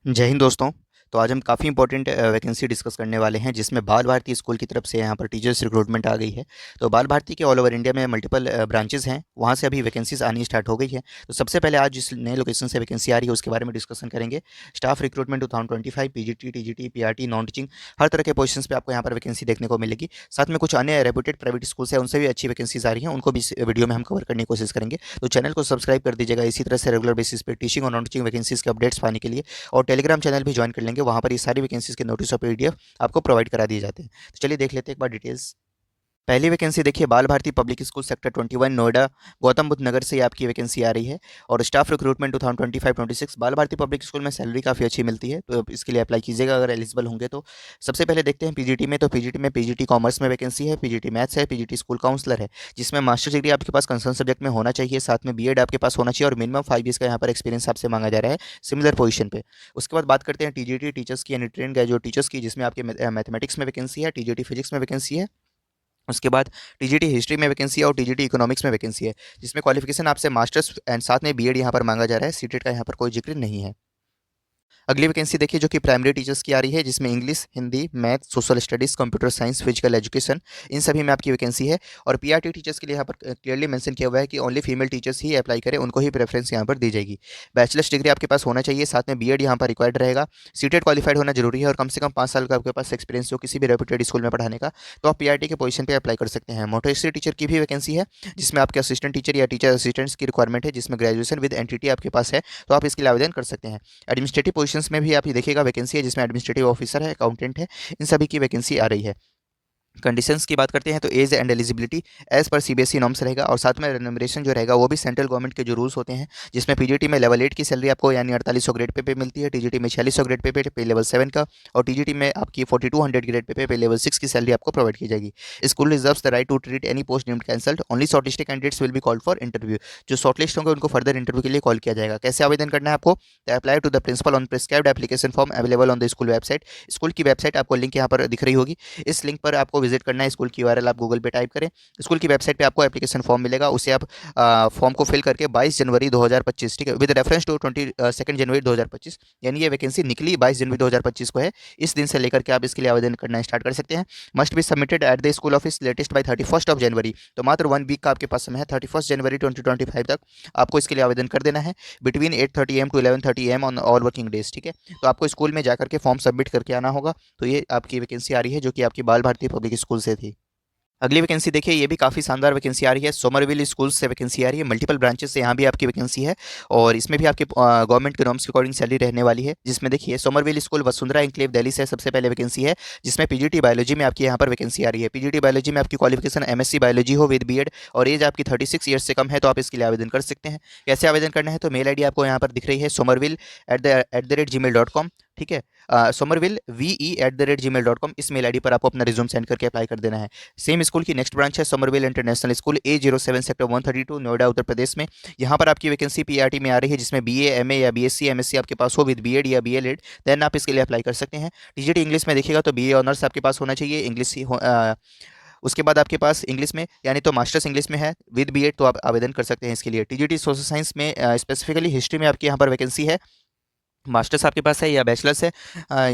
जय हिंद दोस्तों। तो आज हम काफ़ी इंपॉर्टेंट वैकेंसी डिस्कस करने वाले हैं, जिसमें बाल भारती स्कूल की तरफ से यहाँ पर टीचर्स रिक्रूटमेंट आ गई है। तो बाल भारती के ऑल ओवर इंडिया में मल्टीपल ब्रांचेस हैं, वहाँ से अभी वैकेंसीज आनी स्टार्ट हो गई है। तो सबसे पहले आज जिस नए लोकेशन से वैकेंसी आ रही है उसके बारे में डिस्कशन करेंगे। Staff recruitment 2025 PGT, TGT, PRT, non teaching हर तरह के पोजीशंस पे आपको यहाँ पर वैकेंसी देखने को मिलेगी। साथ में कुछ अन्य रेप्यूटेड प्राइवेट स्कूल्स हैं, उनसे भी अच्छी वैकेंसीज आ रही हैं, उनको भी इस वीडियो में हम कवर करने की कोशिश करेंगे। तो चैनल को सब्सक्राइब कर दीजिएगा इसी तरह से रेगुलर बेसिस पे टीचिंग और नॉन टीचिंग वैकेंसीज के अपडेट्स पाने के लिए। और टेलीग्राम चैनल भी ज्वाइन कर लेंगे, वहाँ पर ये सारी वैकेंसीज के नोटिस और पीडीएफ आपको प्रोवाइड करा दिए जाते हैं। तो चलिए देख लेते हैं एक बार डिटेल्स। पहली वैकेंसी देखिए, Bal Bharati public school sector 21 Noida Gautam Buddh Nagar से आपकी वैकेंसी आ रही है। और स्टाफ रिक्रूटमेंट 2025-26 बाल भारती पब्लिक स्कूल में सैलरी काफ़ी अच्छी मिलती है, तो इसके लिए अप्लाई कीजिएगा अगर एलिजिबल होंगे तो। सबसे पहले देखते हैं पीजीटी में। तो पीजीटी में पीजीटी कॉमर्स में वैकेंसी है, पीजीटी मैथ्स है, पीजीटी स्कूल काउंसलर है, जिसमें मास्टर डिग्री आपके पास कंसर्न सब्जेक्ट में होना चाहिए, साथ में बीएड आपके पास होना चाहिए और मिनिमम 5 ईयर्स का यहाँ पर एक्सपीरियंस आपसे मांगा जा रहा है सिमिलर पोजीशन पे। उसके बाद बात करते हैं टीजीटी टीचर्स की यानी ट्रेन ग्रेजुएट टीचर्स की, जिसमें आपके मैथमेटिक्स में वैकेंसी है, टीजीटी फिजिक्स में वैकेंसी है। उसके बाद टीजीटी हिस्ट्री में वैकेंसी है और टीजीटी इकोनॉमिक्स में वैकेंसी है, जिसमें क्वालिफिकेशन आपसे मास्टर्स एंड साथ में बीएड यहाँ पर मांगा जा रहा है। सीटेट का यहाँ पर कोई जिक्र नहीं है। अगली वैकेंसी देखिए, जो कि प्राइमरी टीचर्स की आ रही है, जिसमें English, Hindi, math, social studies, computer science, physical education, इन सभी में आपकी वैकेंसी है। और पीआरटी टीचर्स के लिए यहाँ पर क्लियरली मेंशन किया हुआ है कि ओनली फीमेल टीचर्स ही अप्लाई करें, उनको ही प्रेफरेंस यहाँ पर दी जाएगी। बैचलर्स डिग्री आपके पास होना चाहिए, साथ में बीएड यहाँ पर रिक्वायर्ड रहेगा। सीटेट क्वालिफाइड होना जरूरी है और कम से कम 5 साल का आपके पास एक्सपीरियंस हो किसी भी रेप्यूटेड स्कूल में पढ़ाने का, तो आप पीआरटी के पोजीशन पे अप्लाई कर सकते हैं। मोटेसरी टीचर की भी वैकेंसी है, जिसमें आपके असिस्टेंट टीचर या टीचर असिस्टेंट्स की रिक्वायरमेंट है, जिसमें ग्रेजुएशन विद एनटीटी आपके पास है, तो आप इसके लिए आवेदन कर सकते हैं। एडमिनिस्ट्रेटिव पोजीशंस में भी आप ये देखिएगा वैकेंसी है, जिसमें एडमिनिस्ट्रेटिव ऑफिसर है, अकाउंटेंट है, इन सभी की वैकेंसी आ रही है। कंडीशंस की बात करते हैं तो एज एंड एलिजिबिलिटी एज पर सीबीएसई नॉर्म्स रहेगा, और साथ में रेन्यूमरेशन जो रहेगा वो भी सेंट्रल गवर्नमेंट के जो रूल्स होते हैं, जिसमें पीजीटी में लेवल 8 की सैलरी आपको यानी 4800 ग्रेड पे मिलती है, टीजीटी में 4600 ग्रेड पे लेवल 7 का, और टीजीटी में आपकी 4200 ग्रेड पे लेवल 6 की सैलरी आपको प्रोवाइड की जाएगी। School reserves the right to treat any post deemed cancelled, only shortlisted candidates will be called for interview. जो शॉर्टलिस्ट होंगे उनको फर्दर इंटरव्यू के लिए कॉल किया जाएगा। कैसे आवेदन करना है आपको? Apply to the principal on prescribed application form available on the school website. School की वेबसाइट आपको लिंक यहाँ पर दिख रही होगी, इस लिंक पर आपको विजिट करना है। स्कूल की यूआरएल आप गूगल पे टाइप करें, स्कूल की वेबसाइट पे आपको एप्लीकेशन फॉर्म मिलेगा, उसे आप फॉर्म को फिल करके 22 जनवरी 2025, ठीक है, विद रेफरेंस टू 22 जनवरी 2025, यानी ये वैकेंसी निकली 22 जनवरी 2025 को है, इस दिन से लेकर के आप इसके लिए आवेदन करना स्टार्ट कर सकते हैं। Must be submitted at the school office latest by 31 जनवरी। तो मात्र 1 वीक का आपके पास समय है, 31 जनवरी 2025 तक आपको इसके लिए आवेदन कर देना है, between 8:30 AM to 11:30 AM on all working days, ठीक है। तो आपको स्कूल में जाकर के फॉर्म सबमिट करके आना होगा। तो ये आपकी वैकेंसी आ रही है, जो कि आपकी बाल भारती पब्लिक स्कूल से थी। अगली वैकेंसी देखिए, ये भी काफ़ी शानदार वैकेंसी आ रही है। सोमरविल स्कूल से वैकेंसी आ रही है, मल्टीपल ब्रांचेस से यहाँ भी आपकी वैकेंसी है, और इसमें भी आपके गवर्नमेंट के नॉर्म्स के अकॉर्डिंग सैलरी रहने वाली है। जिसमें देखिए, Somerville school Vasundhara enclave Delhi से सबसे पहले वैकेंसी है, जिसमें पीजीटी बायोलॉजी में आपकी यहाँ पर वैकेंसी आ रही है। पीजीटी बायोलॉजी में आपकी क्वालिफिकेशन एमएससी बायोलॉजी हो विद बीएड, और एज आपकी 36 ईयर्स से कम है, तो आप इसके लिए आवेदन कर सकते हैं। कैसे आवेदन करना है? तो मेल आईडी आपको यहाँ पर दिख रही है, somerville@gmail.com, ठीक है। somerville@gmail.com, इस मेल आईडी पर आपको अपना रिज्यूम सेंड करके अप्लाई कर देना है। सेम स्कूल की नेक्स्ट ब्रांच है Somerville international school, A07 sector 132 Noida Uttar Pradesh में। यहाँ पर आपकी वैकेंसी पीआरटी में आ रही है, जिसमें बीए, एमए या बीएससी, एमएससी आपके पास हो विद बीएड या बीएलएड, देन आप इसके लिए अप्लाई कर सकते हैं। टीजीटी इंग्लिश में देखिएगा तो बीए ऑनर्स आपके पास होना चाहिए, इंग्लिश उसके बाद आपके पास इंग्लिश में यानी तो मास्टर्स इंग्लिश में है विद बीएड, तो आप आवेदन कर सकते हैं इसके लिए। टीजीटी सोशल साइंस में स्पेसिफिकली हिस्ट्री में आपकी यहाँ पर वैकेंसी है, मास्टर्स आपके पास है या बैचलर्स है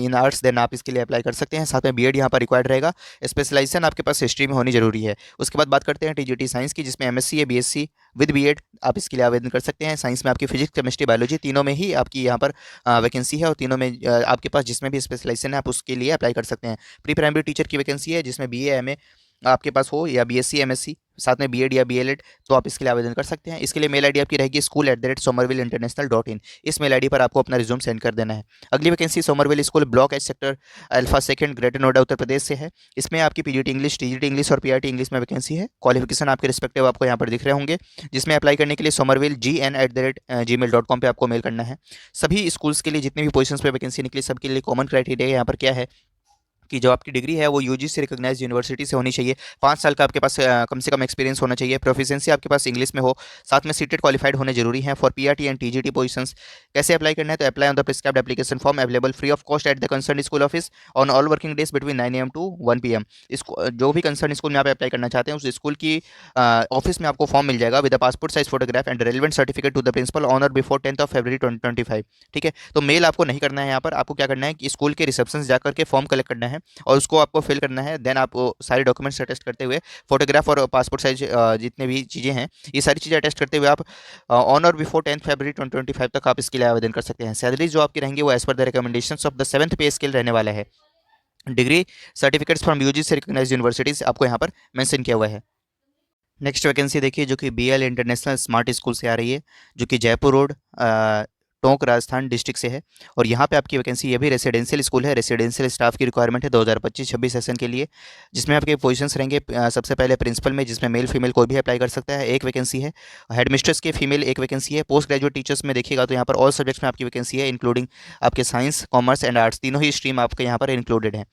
इन आर्ट्स, देन आप इसके लिए अप्लाई कर सकते हैं। साथ में बीएड यहाँ पर रिक्वायर्ड रहेगा, स्पेशलाइजेशन आपके पास हिस्ट्री में होनी जरूरी है। उसके बाद बात करते हैं टीजीटी साइंस की, जिसमें एमएससी या बीएससी विद बीएड, आप इसके लिए आवेदन कर सकते हैं। साइंस में आपकी फिजिक्स, केमिस्ट्री, बायोलॉजी तीनों में ही आपकी यहाँ पर वैकेंसी है, और तीनों में आपके पास जिसमें भी स्पेशलाइजेशन है आप उसके लिए अप्लाई कर सकते हैं। प्री प्राइमरी टीचर की वैकेंसी है, जिसमें बीए, एमए आपके पास हो या बीएससी, एमएससी, साथ में बीएड या बीएलएड, तो आप इसके लिए आवेदन कर सकते हैं। इसके लिए मेल आईडी आपकी रहेगी school@somervilleinternational.in, इस मेल आईडी पर आपको अपना रिज्यूम सेंड कर देना है। अगली vacancy Somerville school block H sector alpha second greater Noida Uttar Pradesh से है। इसमें आपकी पीजीटी इंग्लिश, टीजीटी इंग्लिश और पीआरटी इंग्लिश में वैकेंसी है। क्वालिफिकेशन आपके रिस्पेक्टिव आपको यहाँ पर दिख रहे होंगे, जिसमें अप्लाई करने के लिए somerville@gmail.com पे आपको मेल करना है। सभी स्कूल्स के लिए जितने भी पोजीशंस पे वैकेंसी निकली, सबके लिए कॉमन क्राइटेरिया यहाँ पर क्या है कि जो आपकी डिग्री है वो यूजीसी रिकॉग्नाइज्ड यूनिवर्सिटी से होनी चाहिए। 5 साल का आपके पास कम से कम एक्सपीरियंस होना चाहिए। प्रोफिशिएंसी आपके पास इंग्लिश में हो। साथ में सीटेट क्वालिफाइड होने जरूरी है for PRT and TGT positions. कैसे अप्लाई करना है? तो apply on the prescribed application form available free of cost at the concern school office on all working days between 9 AM to 1 PM। इसको जो भी कंसर्न स्कूल में आप apply करना चाहते हैं उस स्कूल की ऑफिस में आपको फॉर्म मिल जाएगा with passport size photograph and relevant certificate to the principal on or before 10th February 2025। ठीक है, तो मेल आपको नहीं करना है। यहाँ पर आपको क्या करना है कि स्कूल के रिसेप्शन जाकर के फॉर्म कलेक्ट करना है और उसको आपको फिल करना है। देन आप सारे डॉक्यूमेंट्स अटेस्ट करते हुए फोटोग्राफ और पासपोर्ट साइज जितने भी चीज़ें हैं ये सारी चीज़ें अटेस्ट करते हुए आप on or before 10th February 2025 तक आप इसके लिए आवेदन कर सकते हैं। सैलरी जो आपकी रहेंगी वो as per the recommendations of the 7th पे स्केल रहने वाला है। Degree certificates from UGC recognised universities आपको यहाँ पर मेंशन किया हुआ है। नेक्स्ट वैकेंसी देखिए जो कि बीएल इंटरनेशनल स्मार्ट स्कूल से आ रही है, जो कि जयपुर रोड टोंक राजस्थान डिस्ट्रिक्ट से है। और यहाँ पे आपकी वैकेंसी ये भी रेसिडेंशियल स्कूल है। रेसिडेंशियल स्टाफ की रिक्वायरमेंट है 2025-26 सेशन के लिए, जिसमें आपके पोजीशंस रहेंगे सबसे पहले प्रिंसिपल में, जिसमें मेल फीमेल कोई भी अप्लाई कर सकता है, एक वैकेंसी है। हेड मिस्ट्रेस के फीमेल एक वैकेंसी है। पोस्ट ग्रेजुएट टीचर्स में देखिएगा तो यहाँ पर ऑल सब्जेक्ट्स में आपकी वैकेंसी है, इंक्लूडिंग आपके साइंस, कॉमर्स एंड आर्ट्स, तीनों ही स्ट्रीम आपके यहाँ पर इंक्लूडेड है।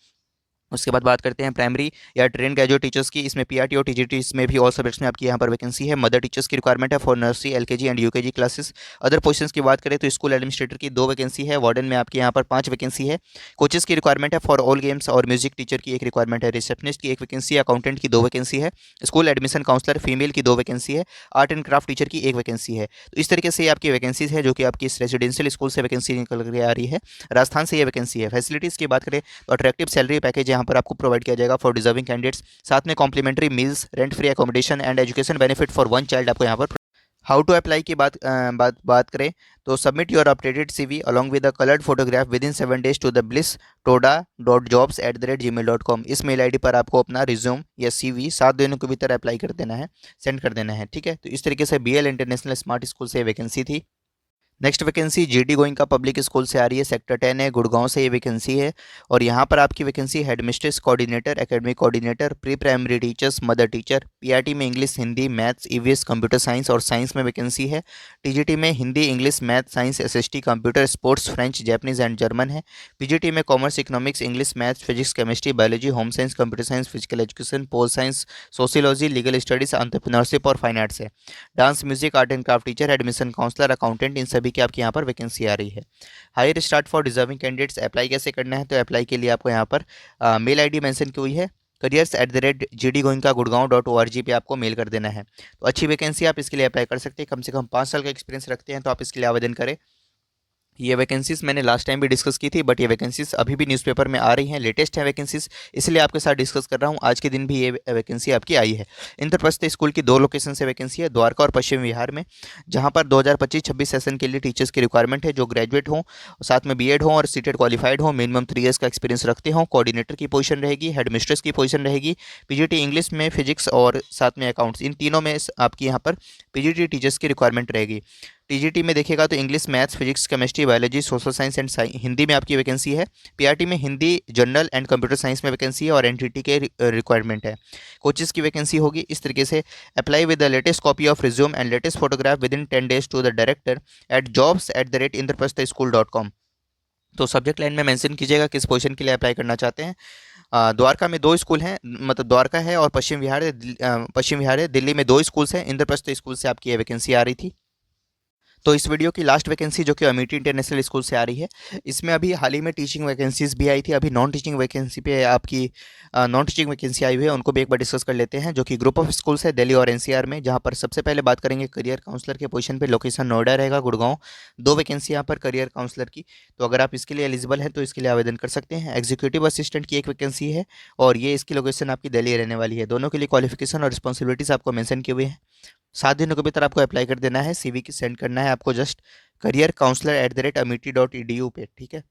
उसके बाद बात करते हैं प्राइमरी या ट्रेन ग्रेजुएट टीचर्स की। इसमें पीआरटी और टीजीटी में भी ऑल सब्जेक्ट्स में आपकी यहाँ पर वैकेंसी है। मदर टीचर्स की रिक्वायरमेंट है for nursery, LKG and UKG classes. Other positions की बात करें तो स्कूल एडमिनिस्ट्रेटर की 2 वैकेंसी है। वार्डन में आपके यहाँ पर 5 वैकेंसी है। कोचेस की रिक्वायरमेंट है फॉर ऑल गेम्स और म्यूजिक टीचर की एक रिक्वायरमेंट है। रिसेप्शनिस्ट की एक वैकेंसी है। अकाउंटेंट की 2 वैकेंसी है। स्कूल एडमिशन काउंसलर फीमेल की 2 वैकेंसी है। आर्ट एंड क्राफ्ट टीचर की 1 वैकेंसी है। तो इस तरीके से आपकी वैकेंसीज है जो कि आपकी इस रेजिडेंशियल स्कूल से वैकेंसी निकल कर आ रही है। राजस्थान से ये वैकेंसी है। फैसिलिटीज़ की बात करें तो अट्रैक्टिव सैलरी पैकेज यहाँ पर आपको प्रोवाइड किया जाएगा फॉर डिजर्विंग कैंडिडेट्स। साथ में complimentary meals, rent free accommodation and education benefit for 1 child आपको यहाँ पर। हाउ टू अप्लाई की बात करें तो submit your updated CV along with the coloured photograph within 7 days to the bliss.toda.jobs@gmail.com। इस मेल आईडी पर आपको अपना रिज्यूम या सीवी 7 दिनों के भीतर अप्लाई कर देना है, सेंड कर देना है। ठीक है, तो इस तरीके से बीएल इंटरनेशनल स्मार्ट स्कूल से वैकेंसी थी। Next vacancy GD Goenka public school से आ रही है। सेक्टर 10 है, गुड़गांव से ये वैकेंसी है। और यहाँ पर आपकी vacancy headmistress coordinator, academic coordinator, pre primary teachers, mother teacher. PRT में English, Hindi, maths, EVS, computer science और साइंस में वैकेंसी है। टीजीटी में Hindi, English, math, science, SST, computer, sports, French, Japanese and German है। पीजीटी में commerce, economics, English, maths, physics, chemistry, biology, home science, computer science, physical education, pol science, sociology, legal studies, entrepreneurship और fine arts है। Dance, music, art and craft teacher, admission counsellor, accountant, इन सभी की आपके यहाँ पर vacancy आ रही है। Higher start for deserving candidates. Apply कैसे करना है? तो अप्लाई के लिए आपको यहाँ पर मेल आईडी मेंशन की हुई है, careers@gdgoenka.gurgaon.org पे आपको मेल कर देना है। तो अच्छी वैकेंसी, आप इसके लिए अप्लाई कर सकते हैं। कम से कम 5 साल का एक्सपीरियंस रखते हैं तो आप इसके लिए आवेदन करें। ये वैकेंसीज मैंने लास्ट टाइम भी डिस्कस की थी, बट ये वैकेंसीज अभी भी न्यूज़पेपर में आ रही हैं, लेटेस्ट है वैकेंसीज, इसलिए आपके साथ डिस्कस कर रहा हूँ। आज के दिन भी ये वैकेंसी आपकी आई है। इंद्रप्रस्थ स्कूल की 2 लोकेशन से वैकेंसी है, द्वारका और पश्चिम बिहार में, जहाँ पर 2025-26 सेशन के लिए टीचर्स की रिक्वायरमेंट है जो ग्रेजुएट हों, साथ में बीएड हों और सीटेड क्वालिफाइड हों, मिनिमम 3 ईयर्स का एक्सपीरियंस रखते हों। कोऑर्डिनेटर की पोजीशन रहेगी, हेडमिस्ट्रेस की पोजीशन रहेगी, पीजीटी इंग्लिश में, फिजिक्स और साथ में अकाउंट्स, इन तीनों में आपकी यहाँ पर पीजीटी टीचर्स की रिक्वायरमेंट रहेगी। टीजीटी में देखिएगा तो English, maths, physics, chemistry, biology, social science and Hindi में आपकी वैकेंसी है। पीआरटी में Hindi, general and computer science में वैकेंसी है और एनटीटी के रिक्वायरमेंट है। कोचेस की वैकेंसी होगी। इस तरीके से apply with the latest copy of resume and latest photograph within 10 days to the director at jobs@indraprasthaschool.com। तो सब्जेक्ट लाइन में मेंशन कीजिएगा किस पोजीशन के लिए अप्लाई करना चाहते हैं। द्वारका में 2 स्कूल हैं, मतलब द्वारका है और पश्चिम विहार है। दिल्ली में 2 स्कूल्स हैं। इंद्रप्रस्थ स्कूल से आपकी ये वैकेंसी आ रही थी। तो इस वीडियो की लास्ट वैकेंसी जो कि अमेठी इंटरनेशनल स्कूल से आ रही है, इसमें अभी हाल ही में टीचिंग वैकेंसीज भी आई थी। अभी नॉन टीचिंग वैकेंसी पे आपकी नॉन टीचिंग वैकेंसी आई हुई है, उनको भी एक बार डिस्कस कर लेते हैं, जो कि ग्रुप ऑफ स्कूल्स है दिल्ली और एनसीआर में। जहां पर सबसे पहले बात करेंगे करियर काउंसलर के पोजीशन पे, लोकेशन नोएडा रहेगा, गुड़गांव। 2 वैकेंसी यहाँ पर करियर काउंसलर की, तो अगर आप इसके लिए एलिजिबल हैं तो इसके लिए आवेदन कर सकते हैं। एग्जीक्यूटिव असिस्टेंट की 1 वैकेंसी है और ये इसकी लोकेशन आपकी दिल्ली रहने वाली है। दोनों के लिए क्वालिफिकेशन और रिस्पॉन्सिबिलिटीज़ आपको मैंशन की हुई है। 7 दिनों के भीतर आपको अप्लाई कर देना है। सीवी की सेंड करना है आपको जस्ट careercounselor@amethi.edu पे। ठीक है,